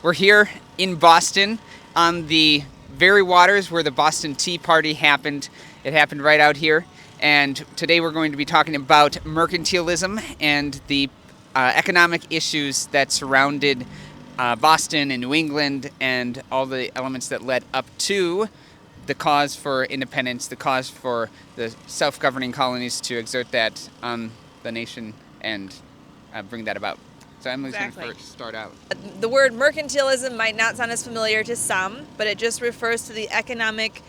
We're here in Boston on the very waters where the Boston Tea Party happened. It happened right out here. And today we're going to be talking about mercantilism and the economic issues that surrounded Boston and New England and all the elements that led up to the cause for independence, the cause for the self-governing colonies to exert that on the nation and bring that about. So Emily's going to first start out. The word mercantilism might not sound as familiar to some, but it just refers to the economic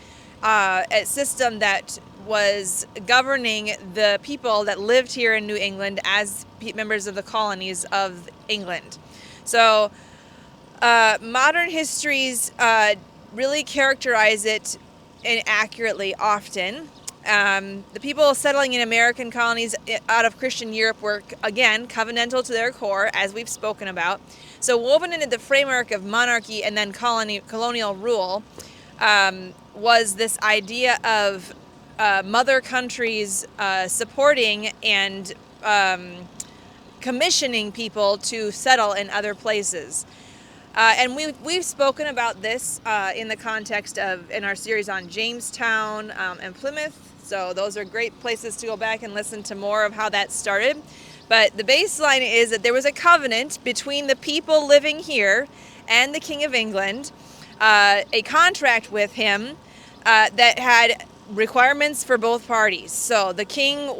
system that was governing the people that lived here in New England as members of the colonies of England. So modern histories really characterize it inaccurately often. The people settling in American colonies out of Christian Europe were, again, covenantal to their core, as we've spoken about. So woven into the framework of monarchy and then colonial rule was this idea of mother countries supporting and commissioning people to settle in other places. And we've spoken about this in the context of, in our series on Jamestown and Plymouth. So those are great places to go back and listen to more of how that started. But the baseline is that there was a covenant between the people living here and the King of England, a contract with him that had requirements for both parties. So the king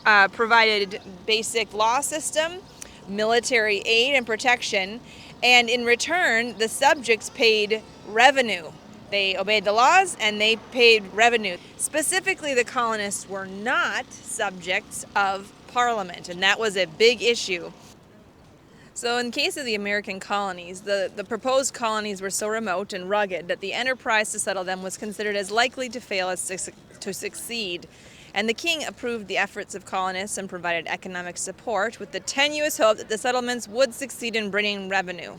provided basic law system, military aid and protection, and in return, the subjects paid revenue. They obeyed the laws and they paid revenue. Specifically, the colonists were not subjects of Parliament, and that was a big issue. So in case of the American colonies, the proposed colonies were so remote and rugged that the enterprise to settle them was considered as likely to fail as to succeed. And the king approved the efforts of colonists and provided economic support with the tenuous hope that the settlements would succeed in bringing revenue.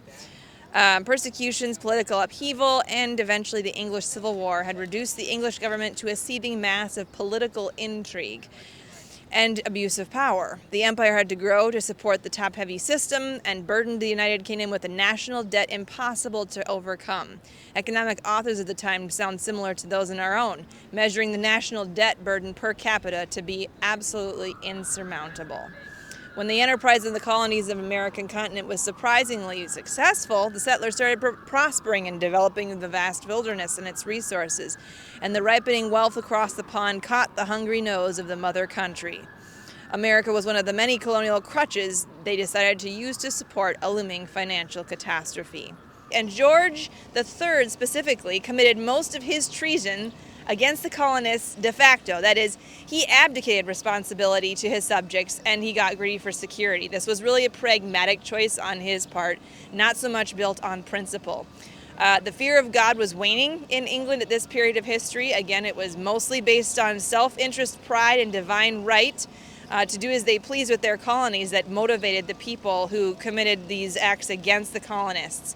Persecutions, political upheaval, and eventually the English Civil War had reduced the English government to a seething mass of political intrigue and abuse of power. The empire had to grow to support the top-heavy system and burdened the United Kingdom with a national debt impossible to overcome. Economic authors at the time sound similar to those in our own, measuring the national debt burden per capita to be absolutely insurmountable. When the enterprise of the colonies of the American continent was surprisingly successful, the settlers started prospering and developing the vast wilderness and its resources, and the ripening wealth across the pond caught the hungry nose of the mother country. America was one of the many colonial crutches they decided to use to support a looming financial catastrophe. And George III specifically committed most of his treason against the colonists de facto. That is, he abdicated responsibility to his subjects and he got greedy for security. This was really a pragmatic choice on his part, not so much built on principle. The fear of God was waning in England at this period of history. Again, it was mostly based on self-interest, pride, and divine right to do as they pleased with their colonies that motivated the people who committed these acts against the colonists.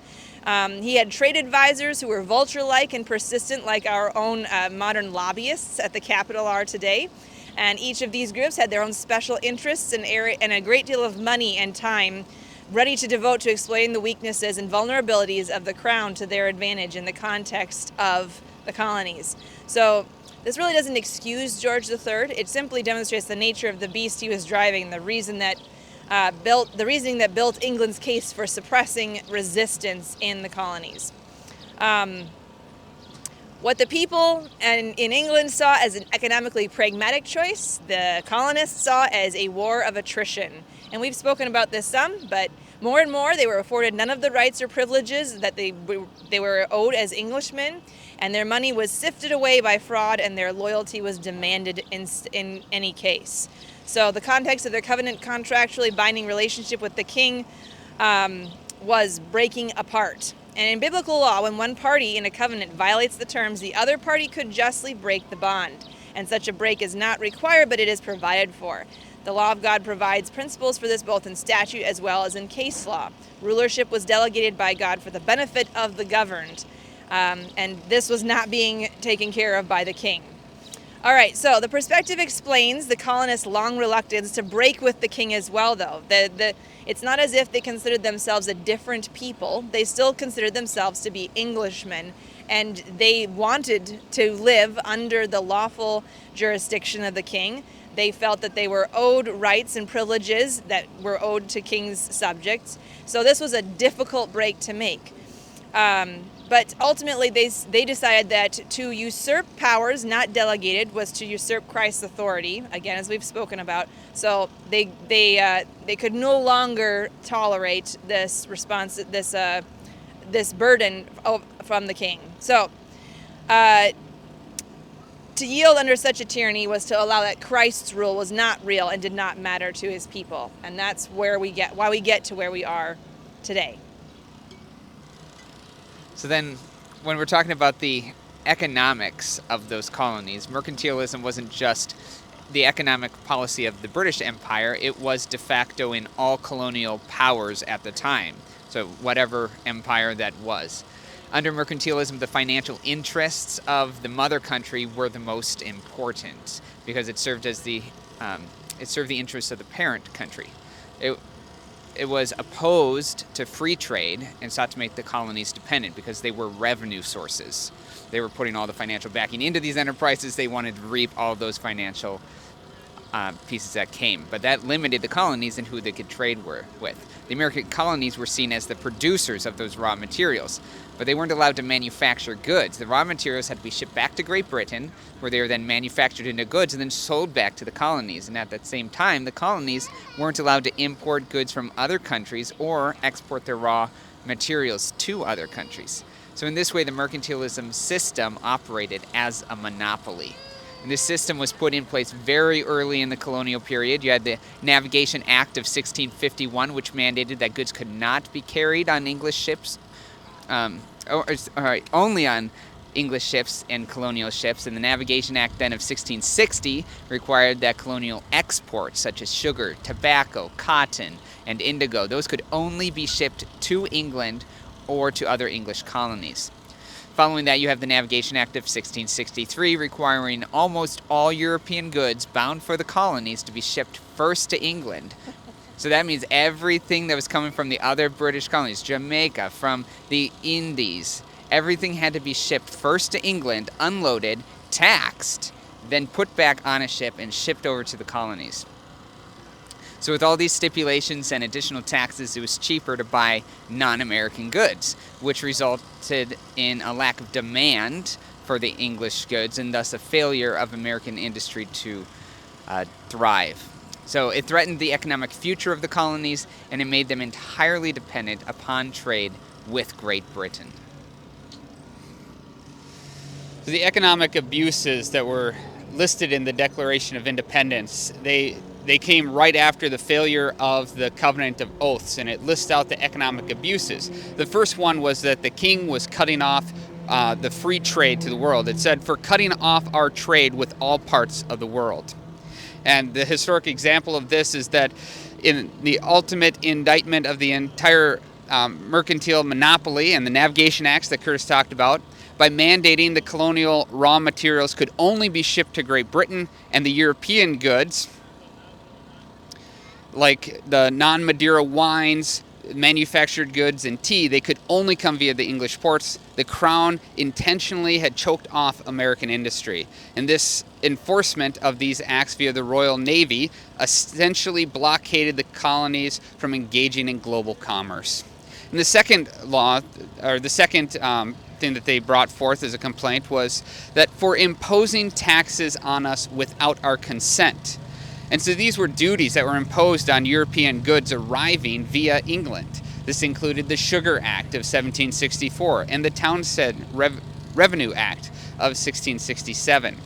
He had trade advisors who were vulture-like and persistent, like our own modern lobbyists at the Capitol are today. And each of these groups had their own special interests and a great deal of money and time ready to devote to exploiting the weaknesses and vulnerabilities of the crown to their advantage in the context of the colonies. So this really doesn't excuse George III. It simply demonstrates the nature of the beast he was driving, the reasoning that built England's case for suppressing resistance in the colonies. What the people in England saw as an economically pragmatic choice, the colonists saw as a war of attrition. And we've spoken about this some, but more and more they were afforded none of the rights or privileges that they were owed as Englishmen, and their money was sifted away by fraud and their loyalty was demanded in any case. So the context of their covenant contractually binding relationship with the king was breaking apart. And in biblical law, when one party in a covenant violates the terms, the other party could justly break the bond. And such a break is not required, but it is provided for. The law of God provides principles for this both in statute as well as in case law. Rulership was delegated by God for the benefit of the governed. And this was not being taken care of by the king. All right, so the perspective explains the colonists' long reluctance to break with the king as well, though. It It's not as if they considered themselves a different people. They still considered themselves to be Englishmen, and they wanted to live under the lawful jurisdiction of the king. They felt that they were owed rights and privileges that were owed to king's subjects. So this was a difficult break to make. But ultimately, they decided that to usurp powers not delegated was to usurp Christ's authority, again, as we've spoken about. So they could no longer tolerate this this burden from the king. So to yield under such a tyranny was to allow that Christ's rule was not real and did not matter to his people. And that's why we get to where we are today. So then, when we're talking about the economics of those colonies, mercantilism wasn't just the economic policy of the British Empire, it was de facto in all colonial powers at the time, so whatever empire that was. Under mercantilism, the financial interests of the mother country were the most important because it served the interests of the parent country. It was opposed to free trade and sought to make the colonies dependent because they were revenue sources. They were putting all the financial backing into these enterprises. They wanted to reap all those financial pieces that came. But that limited the colonies and who they could trade with. The American colonies were seen as the producers of those raw materials, but they weren't allowed to manufacture goods. The raw materials had to be shipped back to Great Britain, where they were then manufactured into goods and then sold back to the colonies. And at that same time, the colonies weren't allowed to import goods from other countries or export their raw materials to other countries. So in this way, the mercantilism system operated as a monopoly. And this system was put in place very early in the colonial period. You had the Navigation Act of 1651, which mandated that goods could not be carried on English ships, only on English ships and colonial ships. And the Navigation Act then of 1660 required that colonial exports such as sugar, tobacco, cotton, and indigo, those could only be shipped to England or to other English colonies. Following that, you have the Navigation Act of 1663 requiring almost all European goods bound for the colonies to be shipped first to England. So that means everything that was coming from the other British colonies, Jamaica, from the Indies, everything had to be shipped first to England, unloaded, taxed, then put back on a ship and shipped over to the colonies. So with all these stipulations and additional taxes, it was cheaper to buy non-American goods, which resulted in a lack of demand for the English goods and thus a failure of American industry to thrive. So it threatened the economic future of the colonies, and it made them entirely dependent upon trade with Great Britain. So the economic abuses that were listed in the Declaration of Independence, they came right after the failure of the Covenant of Oaths, and it lists out the economic abuses. The first one was that the king was cutting off the free trade to the world. It said, for cutting off our trade with all parts of the world. And the historic example of this is that in the ultimate indictment of the entire mercantile monopoly and the Navigation Acts that Kurtis talked about, by mandating the colonial raw materials could only be shipped to Great Britain, and the European goods, like the non-Madeira wines, manufactured goods, and tea, they could only come via the English ports. The Crown intentionally had choked off American industry. And this enforcement of these acts via the Royal Navy essentially blockaded the colonies from engaging in global commerce. And the second law, or the second thing that they brought forth as a complaint was that for imposing taxes on us without our consent. And so these were duties that were imposed on European goods arriving via England. This included the Sugar Act of 1764 and the Townshend Revenue Act of 1667.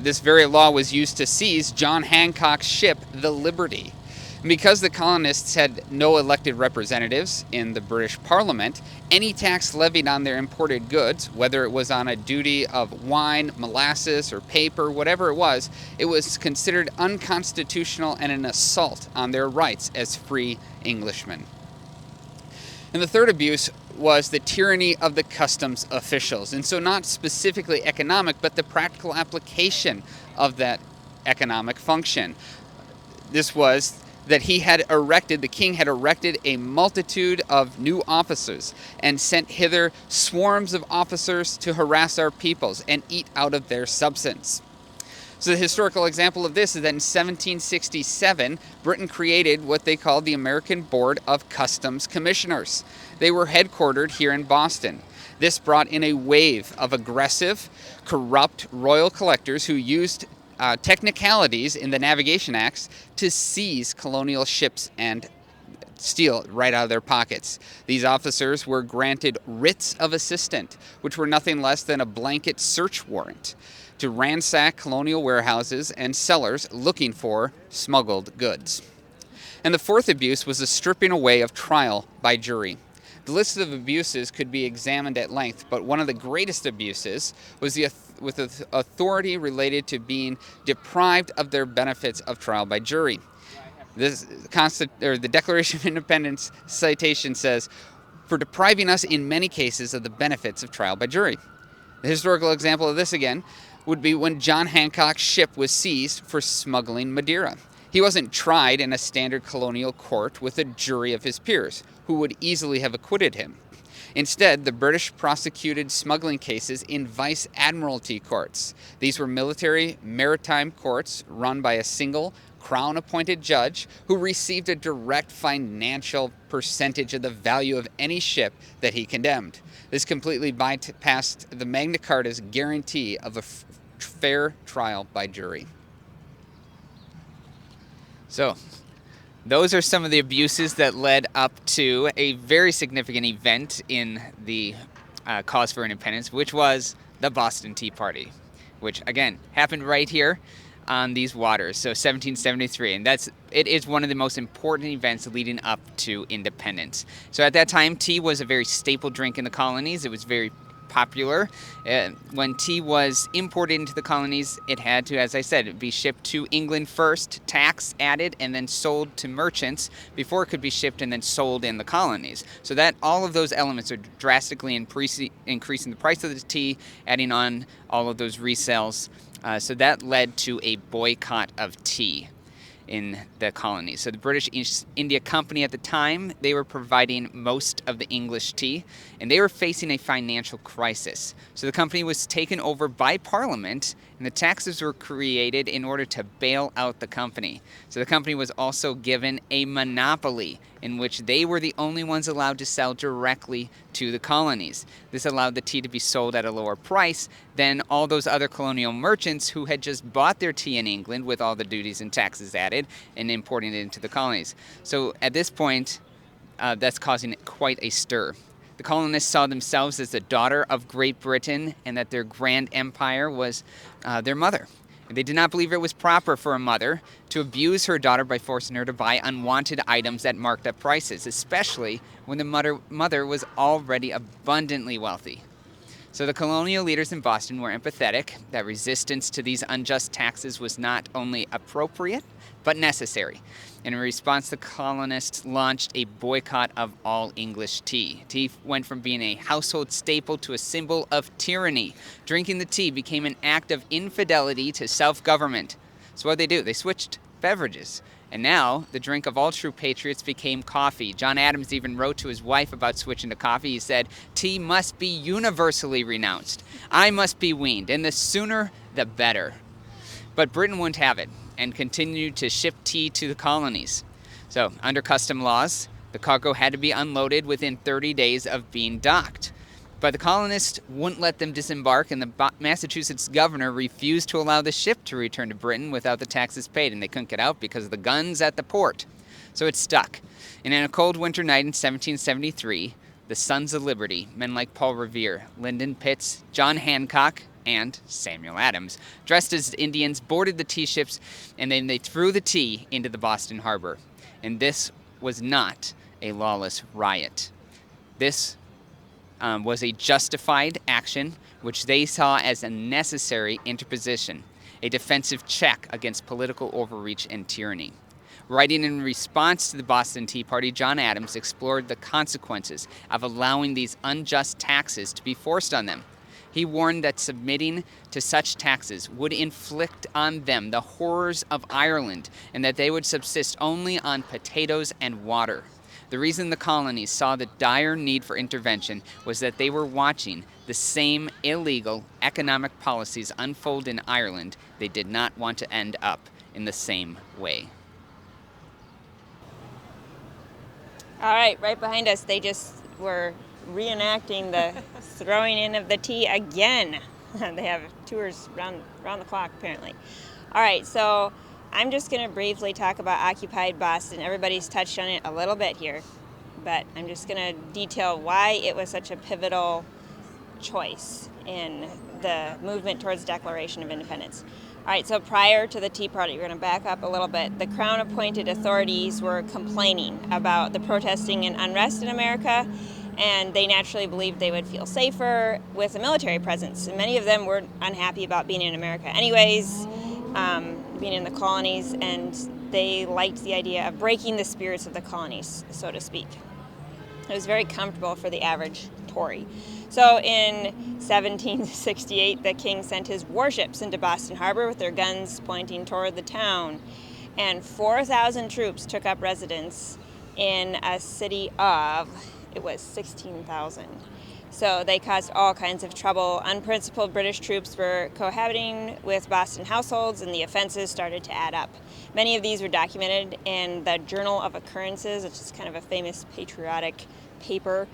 This very law was used to seize John Hancock's ship, the Liberty. And because the colonists had no elected representatives in the British Parliament, any tax levied on their imported goods, whether it was on a duty of wine, molasses, or paper, whatever it was considered unconstitutional and an assault on their rights as free Englishmen. And the third abuse was the tyranny of the customs officials. And so not specifically economic, but the practical application of that economic function. This was that the king had erected a multitude of new officers and sent hither swarms of officers to harass our peoples and eat out of their substance. So the historical example of this is that in 1767, Britain created what they called the American Board of Customs Commissioners. They were headquartered here in Boston. This brought in a wave of aggressive, corrupt royal collectors who used technicalities in the Navigation Acts to seize colonial ships and steal it right out of their pockets. These officers were granted writs of assistance, which were nothing less than a blanket search warrant to ransack colonial warehouses and cellars looking for smuggled goods. And the fourth abuse was the stripping away of trial by jury. The list of abuses could be examined at length, but one of the greatest abuses was the authority related to being deprived of their benefits of trial by jury. The Declaration of Independence citation says, "for depriving us in many cases of the benefits of trial by jury." The historical example of this, again, would be when John Hancock's ship was seized for smuggling Madeira. He wasn't tried in a standard colonial court with a jury of his peers, who would easily have acquitted him. Instead, the British prosecuted smuggling cases in vice admiralty courts. These were military maritime courts run by a single crown-appointed judge who received a direct financial percentage of the value of any ship that he condemned. This completely bypassed the Magna Carta's guarantee of a fair trial by jury. So, those are some of the abuses that led up to a very significant event in the cause for independence, which was the Boston Tea Party, which, again, happened right here on these waters, so 1773, and it is one of the most important events leading up to independence. So at that time, tea was a very staple drink in the colonies. It was very popular. When tea was imported into the colonies, it had to, as I said, be shipped to England first, tax added, and then sold to merchants before it could be shipped and then sold in the colonies. So that all of those elements are drastically increasing the price of the tea, adding on all of those resales. So that led to a boycott of tea in the colonies. So the British East India Company at the time, they were providing most of the English tea, and they were facing a financial crisis. So the company was taken over by Parliament, and the taxes were created in order to bail out the company. So the company was also given a monopoly in which they were the only ones allowed to sell directly to the colonies. This allowed the tea to be sold at a lower price than all those other colonial merchants who had just bought their tea in England with all the duties and taxes added and importing it into the colonies. So at this point, that's causing quite a stir. The colonists saw themselves as the daughter of Great Britain and that their grand empire was their mother. They did not believe it was proper for a mother to abuse her daughter by forcing her to buy unwanted items at marked up prices, especially when the mother was already abundantly wealthy. So the colonial leaders in Boston were empathetic that resistance to these unjust taxes was not only appropriate, but necessary. And in response, the colonists launched a boycott of all English tea. Tea went from being a household staple to a symbol of tyranny. Drinking the tea became an act of infidelity to self-government. So what did they do? They switched beverages. And now, the drink of all true patriots became coffee. John Adams even wrote to his wife about switching to coffee. He said, "Tea must be universally renounced. I must be weaned, and the sooner the better." But Britain wouldn't have it and continued to ship tea to the colonies. So, under custom laws, the cargo had to be unloaded within 30 days of being docked. But the colonists wouldn't let them disembark, and the Massachusetts governor refused to allow the ship to return to Britain without the taxes paid, and they couldn't get out because of the guns at the port. So it stuck. And in a cold winter night in 1773, the Sons of Liberty, men like Paul Revere, Lyndon Pitts, John Hancock, and Samuel Adams, dressed as Indians, boarded the tea ships, and then they threw the tea into the Boston harbor. And this was not a lawless riot. This was a justified action which they saw as a necessary interposition, a defensive check against political overreach and tyranny. Writing in response to the Boston Tea Party, John Adams explored the consequences of allowing these unjust taxes to be forced on them. He warned that submitting to such taxes would inflict on them the horrors of Ireland, and that they would subsist only on potatoes and water. The reason the colonies saw the dire need for intervention was that they were watching the same illegal economic policies unfold in Ireland. They did not want to end up in the same way. All right behind us, they just were reenacting the throwing in of the tea again. They have tours round the clock, apparently. All right, so I'm just going to briefly talk about occupied Boston. Everybody's touched on it a little bit here, but I'm just going to detail why it was such a pivotal choice in the movement towards Declaration of Independence. All right, so prior to the Tea Party, we're going to back up a little bit. The Crown-appointed authorities were complaining about the protesting and unrest in America, and they naturally believed they would feel safer with a military presence. And many of them were unhappy about being in America anyways, being in the colonies, and they liked the idea of breaking the spirits of the colonies, so to speak. It was very comfortable for the average Tory. So in 1768, the king sent his warships into Boston Harbor with their guns pointing toward the town, and 4,000 troops took up residence in a city of, it was 16,000. So they caused all kinds of trouble. Unprincipled British troops were cohabiting with Boston households, and the offenses started to add up. Many of these were documented in the Journal of Occurrences, which is kind of a famous patriotic paper.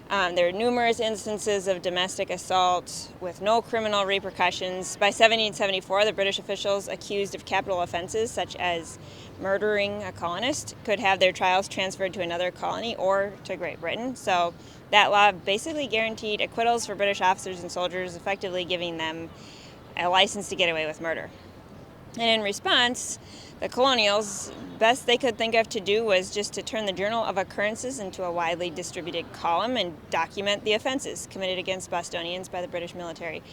There are numerous instances of domestic assault with no criminal repercussions. By 1774, the British officials accused of capital offenses, such as murdering a colonist, could have their trials transferred to another colony or to Great Britain. So that law basically guaranteed acquittals for British officers and soldiers, effectively giving them a license to get away with murder. And in response, the Colonials, best they could think of to do was just to turn the Journal of Occurrences into a widely distributed column and document the offenses committed against Bostonians by the British military.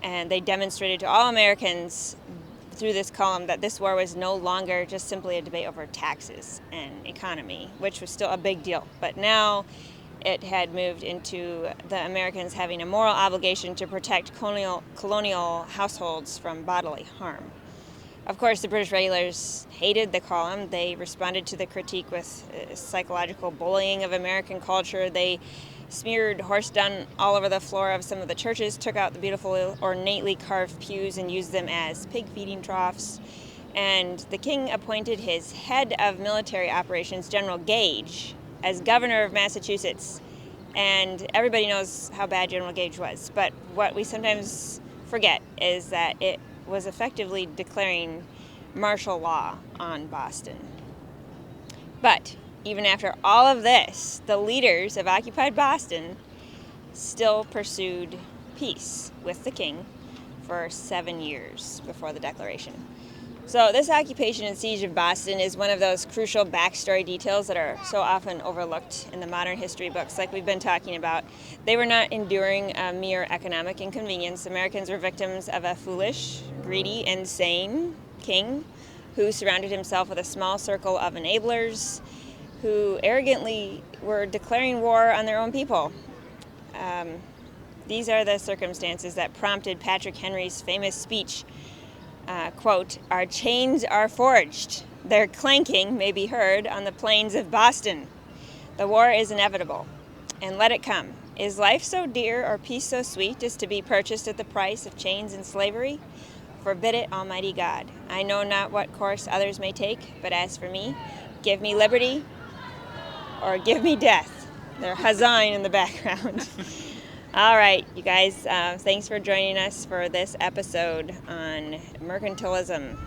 And they demonstrated to all Americans through this column that this war was no longer just simply a debate over taxes and economy, which was still a big deal. But now it had moved into the Americans having a moral obligation to protect colonial households from bodily harm. Of course, the British regulars hated the column. They responded to the critique with psychological bullying of American culture. They smeared horse dung all over the floor of some of the churches, took out the beautiful ornately carved pews and used them as pig feeding troughs. And the king appointed his head of military operations, General Gage, as governor of Massachusetts. And everybody knows how bad General Gage was. But what we sometimes forget is that it was effectively declaring martial law on Boston. But even after all of this, the leaders of occupied Boston still pursued peace with the king for 7 years before the Declaration. So this occupation and siege of Boston is one of those crucial backstory details that are so often overlooked in the modern history books like we've been talking about. They were not enduring a mere economic inconvenience. Americans were victims of a foolish, greedy, insane king who surrounded himself with a small circle of enablers who arrogantly were declaring war on their own people. These are the circumstances that prompted Patrick Henry's famous speech, quote, "Our chains are forged. Their clanking may be heard on the plains of Boston. The war is inevitable, and let it come. Is life so dear or peace so sweet as to be purchased at the price of chains and slavery? Forbid it, Almighty God. I know not what course others may take, but as for me, give me liberty or give me death." They're huzzahing in the background. All right, you guys, thanks for joining us for this episode on mercantilism.